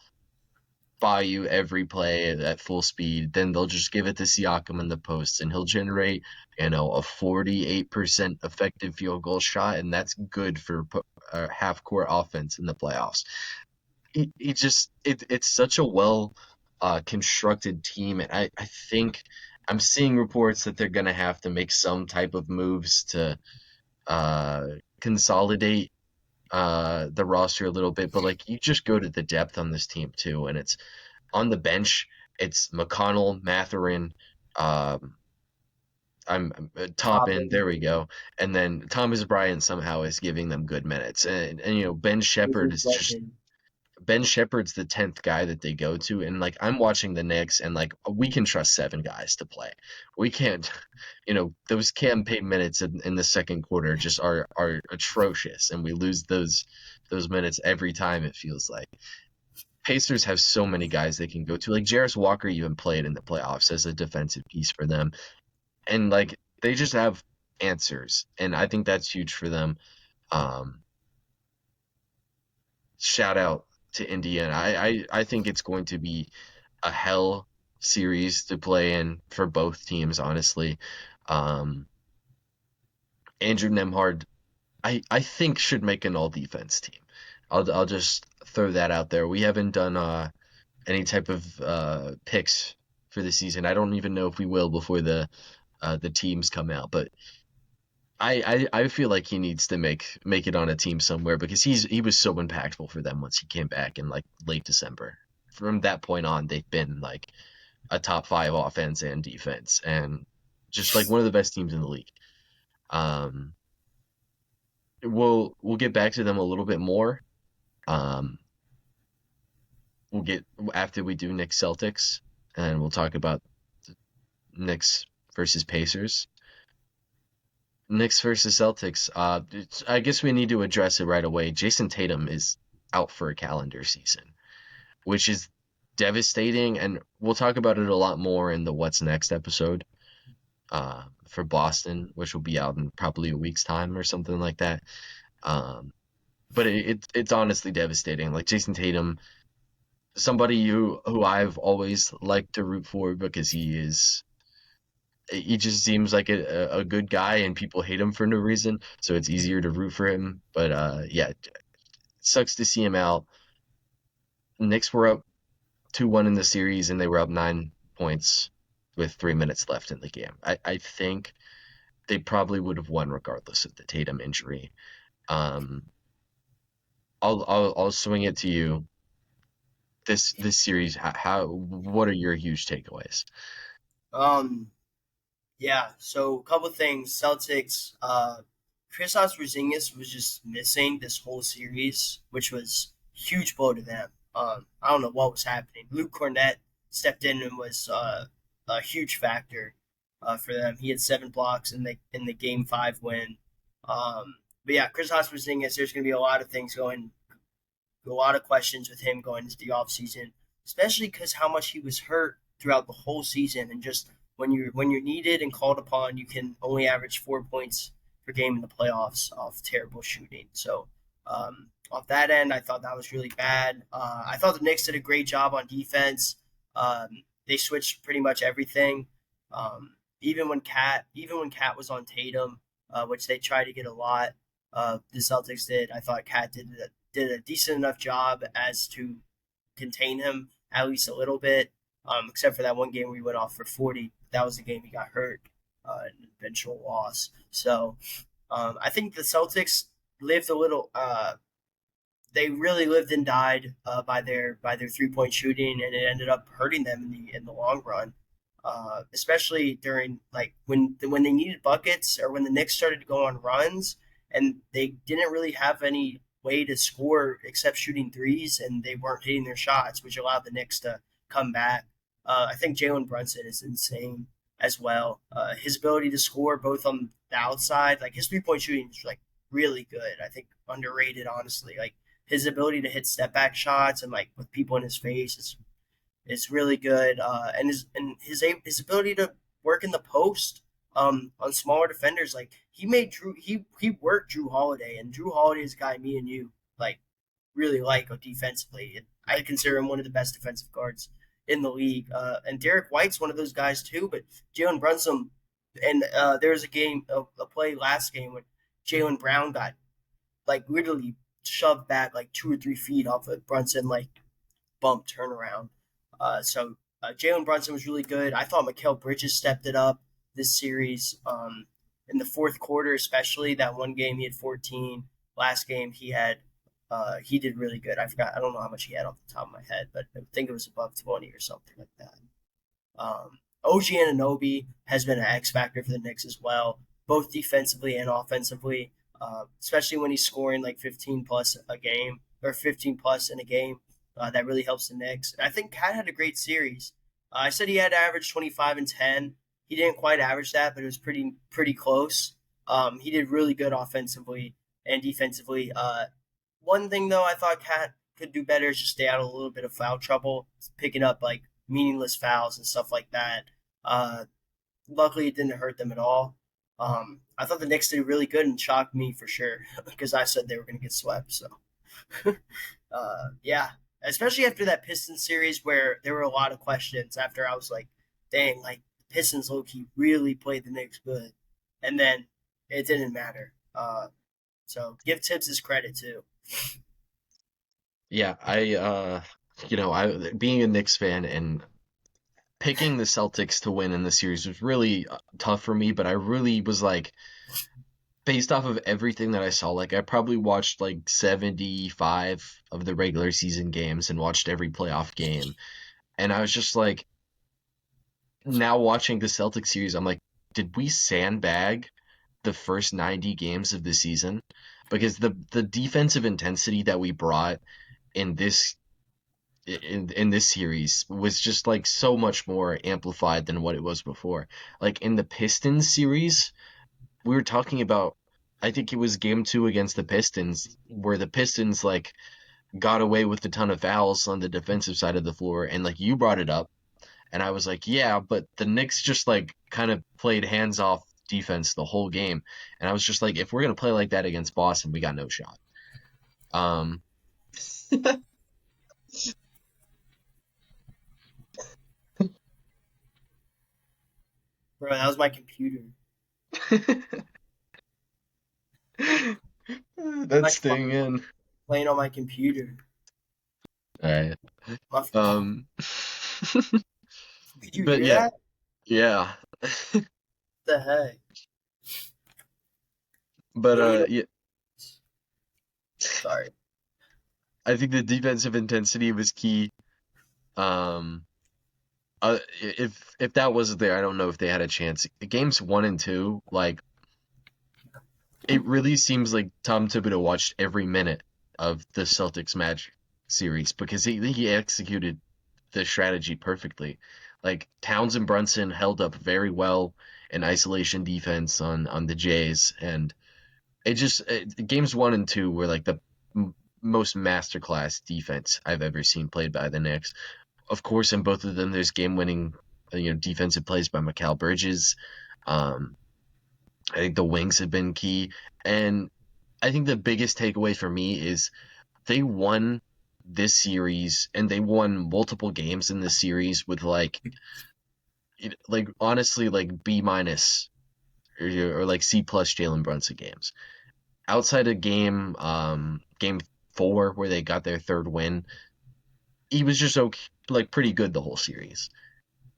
by you every play at full speed, then they'll just give it to Siakam in the post and he'll generate, a 48% effective field goal shot, and that's good for half court offense in the playoffs. It's such a well constructed team, and I think I'm seeing reports that they're gonna have to make some type of moves to uh, consolidate the roster a little bit. But like you just go to the depth on this team too, and it's on the bench. It's McConnell, Mathurin, um, Toppin. Toppin There we go, and then Thomas Bryant somehow is giving them good minutes, and Ben is Shepherd is just reflected. Ben Shepherd's the 10th guy that they go to, and like I'm watching the Knicks, and like we can trust seven guys to play. We can't, those campaign minutes in the second quarter just are atrocious, and we lose those minutes every time. It feels like Pacers have so many guys they can go to. Like Jarris Walker even played in the playoffs as a defensive piece for them, and like they just have answers, and I think that's huge for them. Um, Shout out to Indiana. I think it's going to be a hell series to play in for both teams, honestly. Um, Andrew Nemhard, I think should make an all defense team. I'll just throw that out there. We haven't done any type of picks for the season. I don't even know if we will before the teams come out, but I feel like he needs to make it on a team somewhere because he was so impactful for them once he came back in like late December. From that point on, they've been like a top five offense and defense, and just like one of the best teams in the league. Um, we'll get back to them a little bit more. Um, we'll get after we do Knicks Celtics, and we'll talk about Knicks versus Pacers. Knicks versus Celtics. I guess we need to address it right away. Jason Tatum is out for a calendar season, which is devastating, and we'll talk about it a lot more in the What's Next episode for Boston, which will be out in probably a week's time or something like that. Um, but it's honestly devastating. Like Jason Tatum, somebody who I've always liked to root for because he just seems like a good guy and people hate him for no reason, so it's easier to root for him. But yeah, it sucks to see him out. Knicks were up 2-1 in the series and they were up 9 points with 3 minutes left in the game. I think they probably would have won regardless of the Tatum injury. Um, I'll swing it to you. this series? How what are your huge takeaways? Um, yeah. So a couple things. Celtics. Kristaps Porzingis was just missing this whole series, which was a huge blow to them. I don't know what was happening. Luke Cornett stepped in and was a huge factor for them. He had 7 blocks in the game 5 win. But yeah, Kristaps Porzingis. There's going to be a lot of things going, a lot of questions with him going into the offseason, especially because how much he was hurt throughout the whole season, and just when you're needed and called upon, you can only average 4 points per game in the playoffs off terrible shooting. So off that end, I thought that was really bad. I thought the Knicks did a great job on defense. They switched pretty much everything. Even when Cat was on Tatum, which they tried to get a lot. The Celtics did. I thought Cat did a decent enough job as to contain him at least a little bit, except for that one game where he went off for 40. That was the game he got hurt, an eventual loss. So I think the Celtics lived a little. They really lived and died by their 3 point shooting, and it ended up hurting them in the long run. Especially during like when they needed buckets or when the Knicks started to go on runs and they didn't really have any way to score except shooting threes, and they weren't hitting their shots, which allowed the Knicks to come back. I think Jalen Brunson is insane as well. His ability to score both on the outside, like his 3 point shooting is like really good. I think underrated, honestly. Like his ability to hit step back shots and like with people in his face is really good. And his ability to work in the post on smaller defenders, like he made Drew he worked Drew Holiday, and Drew Holiday is a guy me and you like really like defensively. I consider him one of the best defensive guards in the league. And Derek White's one of those guys too. But Jalen Brunson, and there was a play last game when Jalen Brown got like literally shoved back like 2 or 3 feet off of Brunson, like bump turnaround. So Jalen Brunson was really good. I thought Mikal Bridges stepped it up this series. In the fourth quarter, especially that one game he had 14. Last game he did really good. I don't know how much he had off the top of my head, but I think it was above 20 or something like that. OG Anunoby has been an X factor for the Knicks as well, both defensively and offensively. Especially when he's scoring like 15 plus a game or 15 plus in a game. That really helps the Knicks. And I think Cat had a great series. I said he had averaged 25 and 10. He didn't quite average that, but it was pretty close. He did really good offensively and defensively. One thing though, I thought Cat could do better is just stay out of a little bit of foul trouble, picking up like meaningless fouls and stuff like that. Uh, Luckily, it didn't hurt them at all. I thought the Knicks did really good and shocked me for sure because I said they were going to get swept. So yeah, especially after that Pistons series where there were a lot of questions. After I was like, dang, like Pistons low key really played the Knicks good, and then it didn't matter. So give Tibbs his credit too. Yeah, I being a Knicks fan and picking the Celtics to win in the series was really tough for me, but I really was like, based off of everything that I saw, like I probably watched like 75 of the regular season games and watched every playoff game. And I was just like, now watching the Celtics series, I'm like, did we sandbag the first 90 games of the season? Because the defensive intensity that we brought in this series was just like so much more amplified than what it was before. Like in the Pistons series, we were talking about, I think it was game 2 against the Pistons, where the Pistons like got away with a ton of fouls on the defensive side of the floor, and like you brought it up, and I was like, yeah, but the Knicks just like kind of played hands off defense the whole game, and I was just like, if we're gonna play like that against Boston, we got no shot. Um, Bro, that was my computer. that's Like staying in. playing on my computer. All right. My fault. Um, Did you but hear yeah, that? yeah. What the heck? But Yeah, you know. yeah, Sorry. I think the defensive intensity was key. Um, if that wasn't there, I don't know if they had a chance. Games 1 and 2, like it really seems like Tom Thibodeau watched every minute of the Celtics Magic series because he executed the strategy perfectly. Like Towns and Brunson held up very well in isolation defense on the Jays, and games 1 and 2 were like the most masterclass defense I've ever seen played by the Knicks. Of course, in both of them, there's game-winning, defensive plays by Mikal Bridges. Um, I think the wings have been key, and I think the biggest takeaway for me is they won this series and they won multiple games in this series with like honestly like B minus or like C plus Jalen Brunson games. Outside of game 4 where they got their third win, he was just okay, like pretty good the whole series.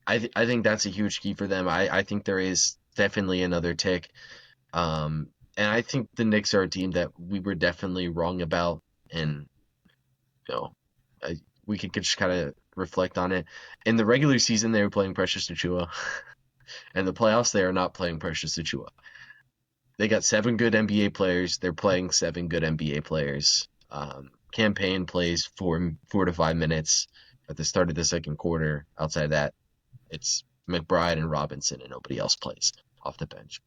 I think that's a huge key for them. I think there is definitely another tick. And I think the Knicks are a team that we were definitely wrong about, and you know, I, we could just kind of reflect on it. In the regular season, they were playing Precious Achua, and the playoffs, they are not playing Precious Achua. They got 7 good NBA players. They're playing 7 good NBA players. Campaign plays 4 to 5 minutes at the start of the second quarter. Outside of that, it's McBride and Robinson, and nobody else plays off the bench.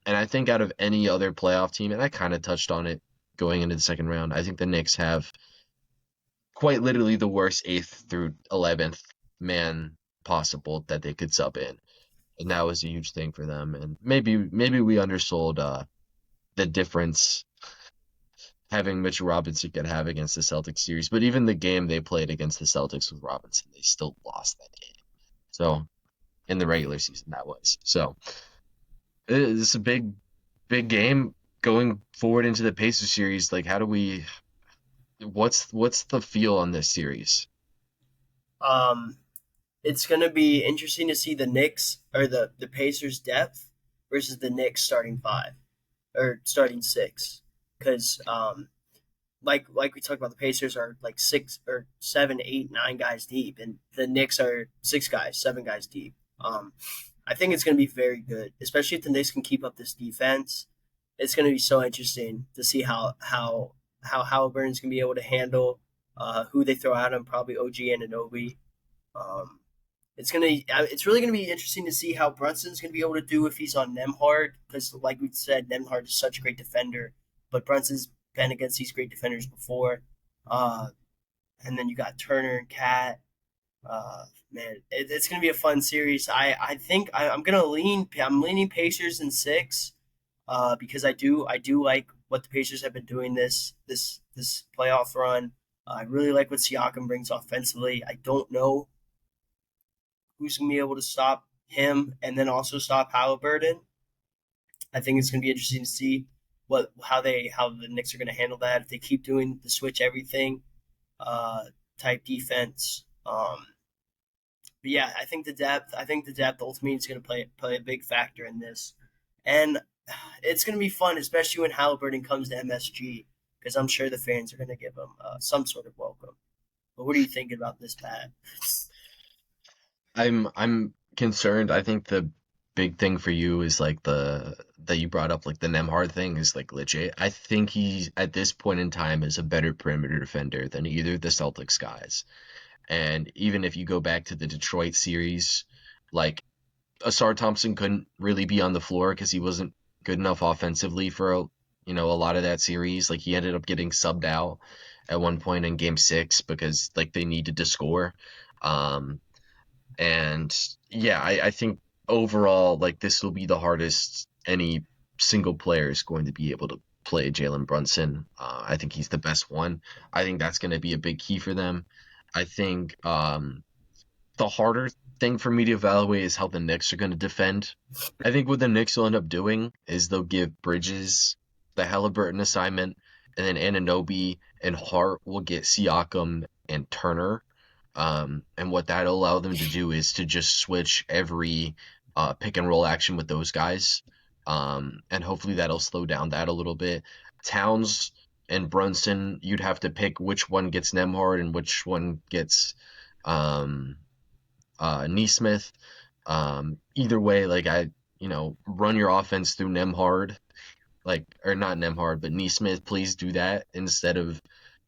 And I think out of any other playoff team, and I kind of touched on it going into the second round, I think the Knicks have quite literally the worst 8th through 11th man possible that they could sub in. And that was a huge thing for them. And maybe we undersold the difference having Mitchell Robinson could have against the Celtics series. But even the game they played against the Celtics with Robinson, they still lost that game. So in the regular season, that was. So it's a big game going forward into the Pacers series. Like, how do we? What's the feel on this series? Um, it's going to be interesting to see the Knicks or the Pacers depth versus the Knicks starting five or starting six, because like we talked about, the Pacers are like 6 or 7, 8, 9 guys deep, and the Knicks are 6 guys, 7 guys deep. I think it's going to be very good, especially if the Knicks can keep up this defense. It's going to be so interesting to see how Halliburton's going to be able to handle who they throw at him, probably OG and Anunoby. Um, it's really gonna be interesting to see how Brunson's gonna be able to do if he's on Nemhard, because like we said, Nemhard is such a great defender, but Brunson's been against these great defenders before. Uh, and then you got Turner and Cat. Man, it's gonna be a fun series. I think I'm leaning Pacers in six. Because I do like what the Pacers have been doing this playoff run. I really like what Siakam brings offensively. I don't know who's going to be able to stop him and then also stop Halliburton. I think it's going to be interesting to see how the Knicks are going to handle that if they keep doing the switch everything uh, type defense. But yeah, I think the depth ultimately is going to play a big factor in this, and it's going to be fun, especially when Halliburton comes to MSG, because I'm sure the fans are going to give him some sort of welcome. But what are you thinking about this, Pat? I'm concerned. I think the big thing for you is like the that you brought up, like the Nemhard thing is like legit. I think he's at this point in time is a better perimeter defender than either of the Celtics guys. And even if you go back to the Detroit series, like Asar Thompson couldn't really be on the floor because he wasn't good enough offensively for a lot of that series. Like he ended up getting subbed out at one point in Game 6 because like they needed to score. Um, and yeah, I think overall, like this will be the hardest any single player is going to be able to play Jalen Brunson. I think he's the best one. I think that's going to be a big key for them. I think the harder thing for me to evaluate is how the Knicks are going to defend. I think what the Knicks will end up doing is they'll give Bridges the Halliburton assignment, and then Anunoby and Hart will get Siakam and Turner. And what that'll allow them to do is to just switch every pick and roll action with those guys. And hopefully that'll slow down that a little bit. Towns and Brunson, you'd have to pick which one gets Nemhard and which one gets um, Neesmith. Either way, like run your offense through Nemhard, like or not Nemhard, but Neesmith. Please do that instead of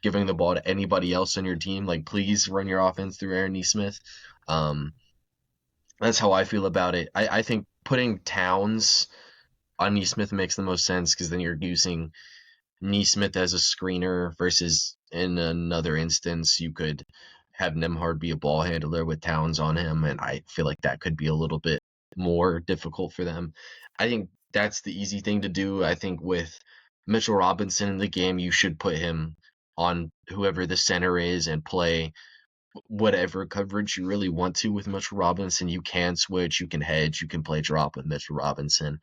giving the ball to anybody else on your team. Like, please run your offense through Aaron Neesmith. Um, that's how I feel about it. I think putting Towns on Neesmith makes the most sense because then you're using Neesmith as a screener versus in another instance you could have Nemhard be a ball handler with Towns on him, and I feel like that could be a little bit more difficult for them. I think that's the easy thing to do. I think with Mitchell Robinson in the game, you should put him on whoever the center is and play whatever coverage you really want to with Mitchell Robinson. You can switch, you can hedge, you can play drop with Mitchell Robinson.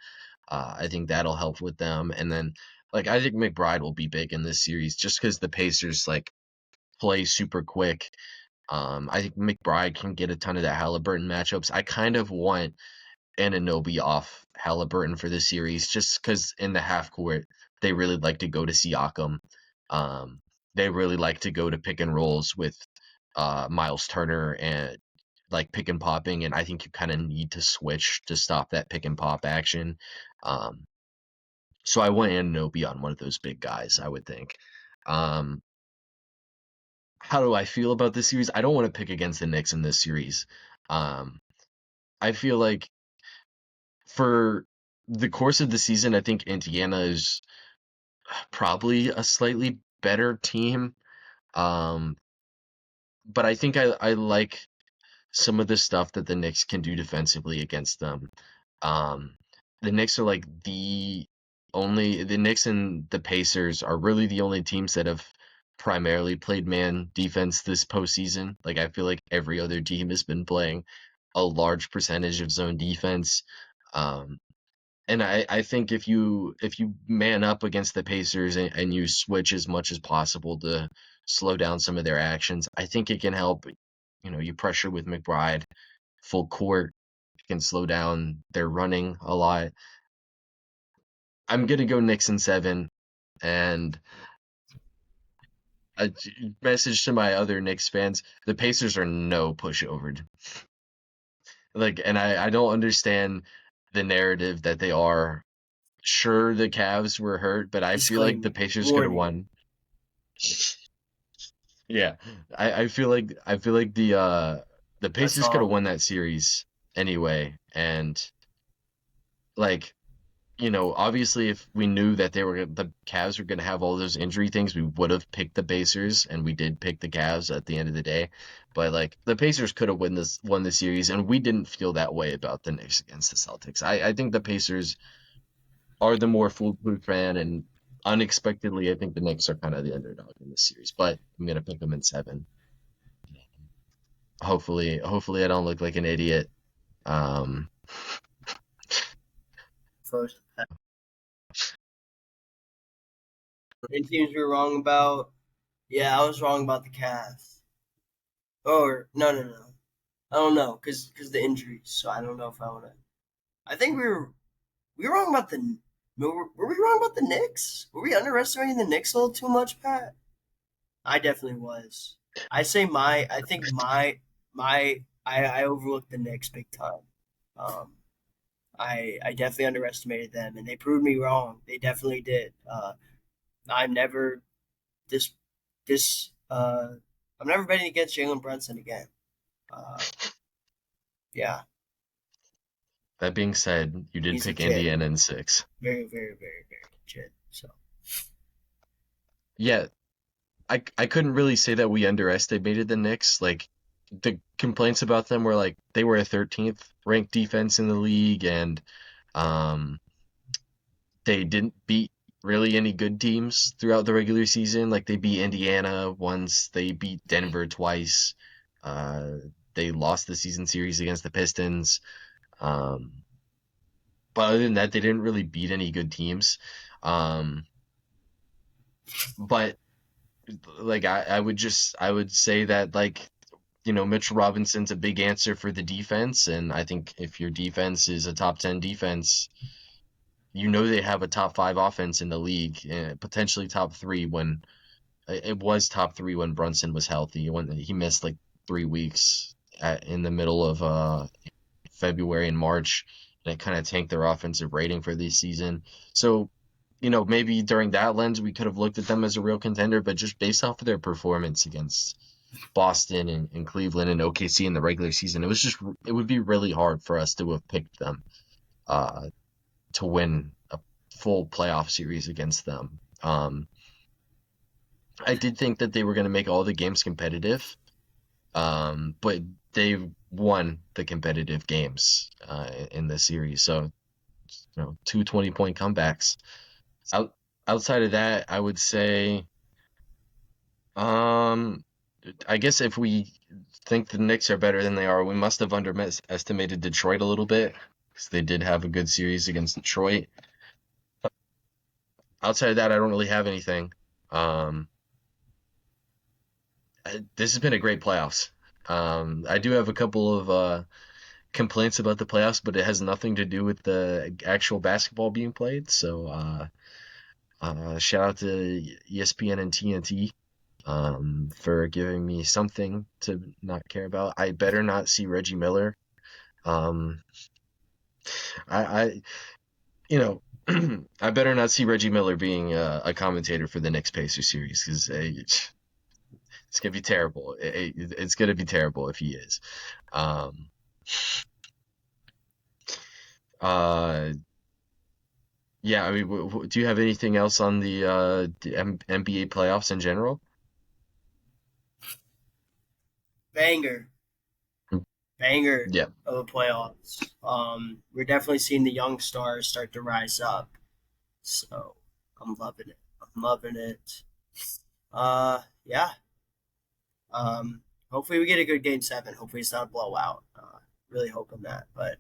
I think that'll help with them. And then, like, I think McBride will be big in this series just because the Pacers like play super quick. I think McBride can get a ton of the Halliburton matchups. I kind of want Anunoby off Halliburton for this series just because in the half court they really like to go to Siakam. Um, they really like to go to pick and rolls with Miles Turner and like pick and popping, and I think you kind of need to switch to stop that pick and pop action. Um, so I want Anunoby on one of those big guys, I would think. Um, how do I feel about this series? I don't want to pick against the Knicks in this series. Um, I feel like for the course of the season, I think Indiana is probably a slightly better team. Um, but I think I like some of the stuff that the Knicks can do defensively against them. Um, the Knicks are like the Knicks and the Pacers are really the only teams that have primarily played man defense this postseason. Like, I feel like every other team has been playing a large percentage of zone defense. Um, and I think if you man up against the Pacers and you switch as much as possible to slow down some of their actions, I think it can help. You pressure with McBride full court, can slow down their running a lot. I'm gonna go Knicks in 7, and a message to my other Knicks fans: the Pacers are no pushover. Like, and I don't understand the narrative that they are. Sure, the Cavs were hurt, but I feel like the Disclaimer, Pacers could have warning. won. Yeah, I feel like the That's Pacers could have all. won that series anyway, and like obviously, if we knew that the Cavs were going to have all those injury things, we would have picked the Pacers, and we did pick the Cavs at the end of the day. But like the Pacers could have won the series, and we didn't feel that way about the Knicks against the Celtics. I think the Pacers are the more foolproof fan, and unexpectedly, I think the Knicks are kind of the underdog in this series. But I'm gonna pick them in 7. Hopefully, I don't look like an idiot. Um, First, any teams we were wrong about? Yeah, I was wrong about the Cavs. Or no, no, no. I don't know, cause the injuries. So I don't know if I want to. I think we were wrong about the. Were we wrong about the Knicks? Were we underestimating the Knicks a little too much, Pat? I definitely was. I say my. I think my. I overlooked the Knicks big time. Um, I definitely underestimated them, and they proved me wrong. They definitely did. I'm never this this. I'm never betting against Jalen Brunson again. Uh, yeah, that being said, you did he's pick legit. Indiana in 6. Very, very, very, very legit. So Yeah, I couldn't really say that we underestimated the Knicks. Like, the complaints about them were like they were a 13th ranked defense in the league, and um, they didn't beat really any good teams throughout the regular season. Like, they beat Indiana once, they beat Denver twice. Uh, they lost the season series against the Pistons. Um, but other than that, they didn't really beat any good teams. Um, but like I would say that, like, Mitchell Robinson's a big answer for the defense, and I think if your defense is a top 10 defense, they have a top 5 offense in the league, potentially top 3 when it was top 3 when Brunson was healthy. When he missed like 3 weeks in the middle of February and March, and it kind of tanked their offensive rating for this season. So, maybe during that lens, we could have looked at them as a real contender, but just based off of their performance against Boston and Cleveland and OKC in the regular season, it would be really hard for us to have picked them uh, to win a full playoff series against them. I did think that they were going to make all the games competitive, but they won the competitive games in the series. So, 2 20-point comebacks. Out, Outside of that, I would say, um, I guess if we think the Knicks are better than they are, we must have underestimated Detroit a little bit because they did have a good series against Detroit. Outside of that, I don't really have anything. Um, this has been a great playoffs. I do have a couple of complaints about the playoffs, but it has nothing to do with the actual basketball being played. So shout out to ESPN and TNT for giving me something to not care about. I better not see Reggie Miller. Um, I you know, I better not see Reggie Miller being a commentator for the next Pacers series because it's gonna be terrible. It's gonna be terrible if he is. Um, uh, yeah, I mean, do you have anything else on the NBA playoffs in general? Banger, banger Yeah, of the playoffs. We're definitely seeing the young stars start to rise up. So I'm loving it. I'm loving it. Yeah. Hopefully we get a good game 7. Hopefully it's not a blowout. Really hoping that, but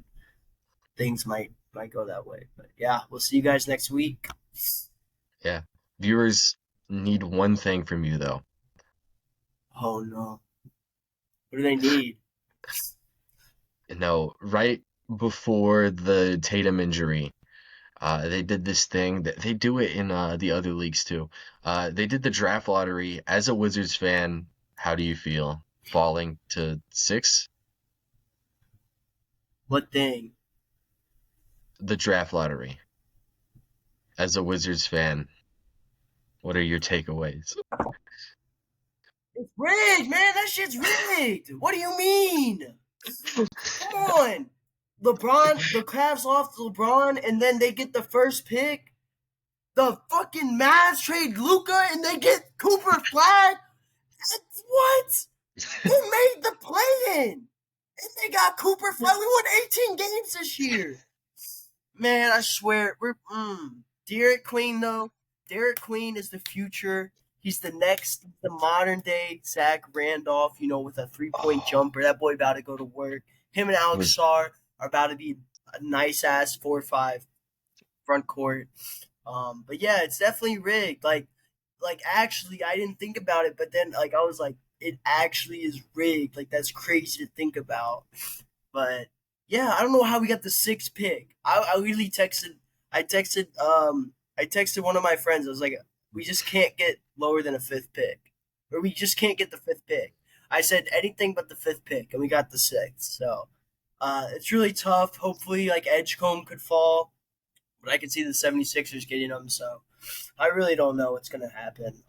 things might go that way. But yeah, we'll see you guys next week. yeah. Viewers need one thing from you though. Oh no, what do they need? No, right before the Tatum injury, they did this thing that they do it in the other leagues too. They did the draft lottery. As a Wizards fan, how do you feel falling to 6? What thing? The draft lottery. As a Wizards fan, what are your takeaways? It's rigged, man. That shit's rigged. What do you mean? Come on. LeBron, the Cavs lost LeBron, and then they get the first pick. The fucking Mavs trade Luca, and they get Cooper Flag. What? Who made the play in? And they got Cooper Flag. We won 18 games this year. Man, I swear, we're Derek Queen though. Derek Queen is the future. He's the modern day Zach Randolph. With a 3-point Oh, jumper. That boy about to go to work. Him and Alex was Sarr are about to be a nice ass 4-5 front court. But yeah, it's definitely rigged. Like actually, I didn't think about it, but then like I was like, it actually is rigged. Like that's crazy to think about. But yeah, I don't know how we got the 6th pick. I really texted. I texted one of my friends. I was like, we just can't get lower than a 5th pick, or we just can't get the 5th pick. I said anything but the 5th pick, and we got the 6th. So it's really tough. Hopefully, like Edgecombe could fall, but I can see the 76ers getting them. So I really don't know what's gonna happen.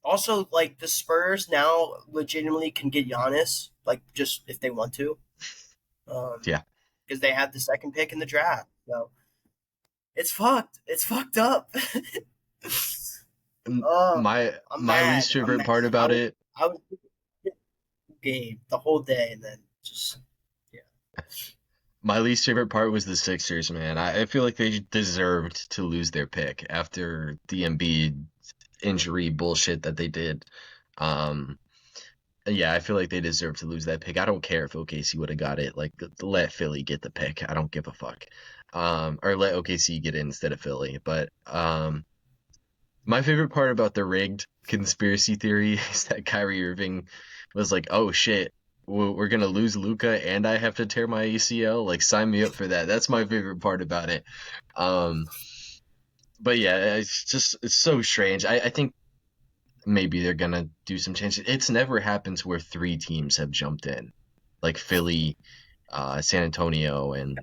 Also, like the Spurs now legitimately can get Giannis, like just if they want to, um, yeah. because they have the 2nd pick in the draft. So it's fucked. It's fucked up. Oh, I'm My mad. least I'm favorite mad. part about it, I was game the whole day, and then just yeah. my least favorite part was the Sixers, man. I feel like they deserved to lose their pick after the Embiid injury bullshit that they did. Um, yeah, I feel like they deserve to lose that pick. I don't care if OKC would have got it. Like, let Philly get the pick. I don't give a fuck. Or let OKC get it instead of Philly. But my favorite part about the rigged conspiracy theory is that Kyrie Irving was like, "Oh shit." we're gonna lose Luca and I have to tear my ACL. Like, sign me up for that. That's my favorite part about it. Um, but yeah, it's so strange. I think maybe they're gonna do some changes. It's never happened where three teams have jumped in, like Philly, San Antonio, and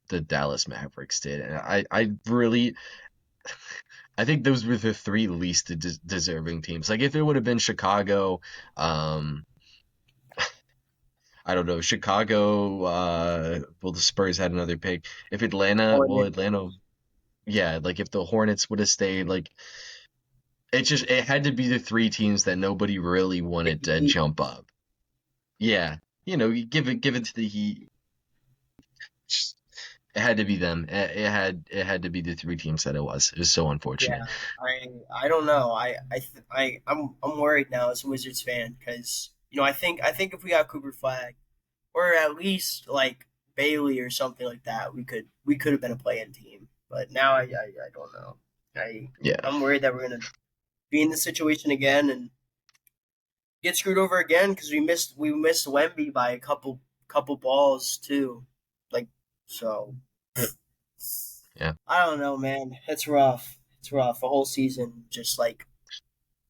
the Dallas Mavericks did. And I really, I think those were the three least deserving teams. Like, if it would have been Chicago, um, I don't know, Chicago. Well, the Spurs had another pick. If Atlanta, well, Hornets. Atlanta, yeah, like if the Hornets would have stayed, like it had to be the three teams that nobody really wanted to Heat. jump up. Yeah, you give it to the Heat. Just- It had to be them. It had to be the three teams that it was. It was so Yeah, unfortunate. I don't know. I'm worried now as a Wizards fan because I think if we got Cooper Flag or at least like Bailey or something like that, we could have been a play-in team. But now I don't know. I Yeah, I'm worried that we're gonna be in this situation again and get screwed over again because we missed Wemby by a couple balls too. Like so, yeah, I don't know, man. It's rough. It's rough. A whole season, just like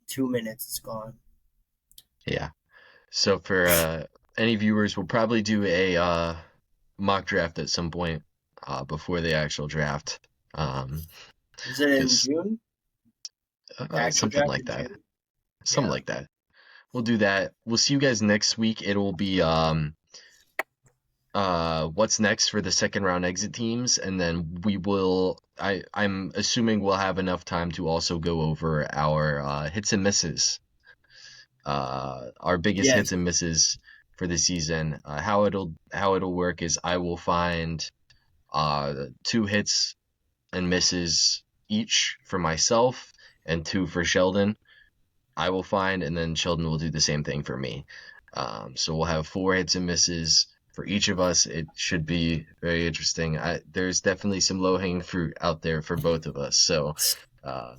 2 minutes, it's gone. yeah. So for any viewers, we'll probably do a mock draft at some point before the actual draft. Um, Is it in because June? The actual something draft like in that, June? something Yeah. like that. We'll do that. We'll see you guys next week. It'll be what's next for the second round exit teams, and then I'm assuming we'll have enough time to also go over our hits and misses, our biggest hits Yes. and misses for the season. How it'll work is I will find two hits and misses each for myself and two for Sheldon. I will find, and then Sheldon will do the same thing for me. So we'll have four hits and misses for each of us. It should be very interesting. There's definitely some low hanging fruit out there for both of us. So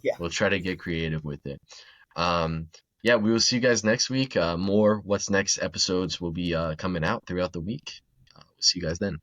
Yeah. we'll try to get creative with it. Um, yeah, we will see you guys next week. More What's Next episodes will be coming out throughout the week. We'll see you guys then.